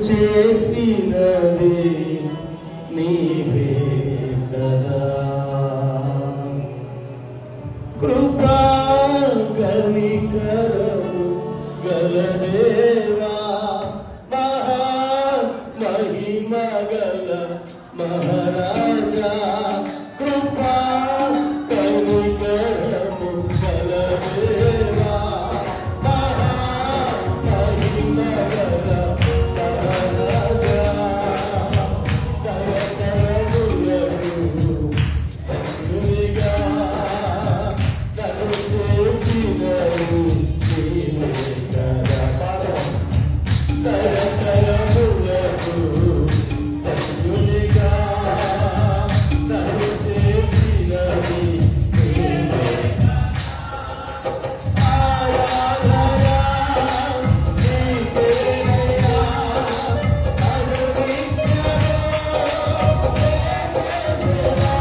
చేసినది నీవే కదా. కృపా కనికరము గల దేవా, మహా మహిమ గల మహారాజా, కృపా కనికరము గల దేవా, మహా మహిమ గల మహారాజా, తరతరములకు తండ్రిగా నన్ను చేసినది నీవే కదా. తరతరములకు తండ్రిగా నన్ను చేసినది నీవే. ఆరాధన నీకేనయ్యా, అనునిత్యము చేసేదా.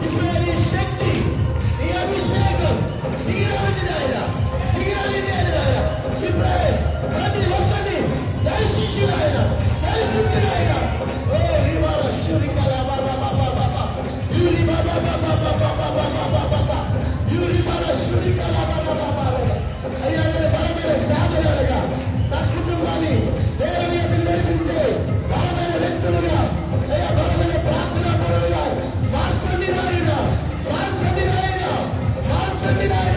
ఇప్పుడే నీ శక్తి, నీ అభిషేకం తీరాలని నాయన, తీరాలి నాయన. ఇప్పుడే ప్రతి ఒక్కరిని దర్శించిన ఆయన, దర్శించిన ఆయన. ఓ రివాల శూరికల బాబా బాబా బాబా యూరి బాబా బాబా బాబా బాబా బాబా యూరి బాల శూరికల బాబా బాబా. అయ్యా నేను బలమైన సాధనాలుగా నా కుటుంబాన్ని దేవుని ఎదురు నడిపించే బలమైన వ్యక్తులుగా, అయ్యా బలమైన ప్రార్థనా పరులుగా మార్చండి నాయన, మార్చండి నాయన, మార్చండి నాయన.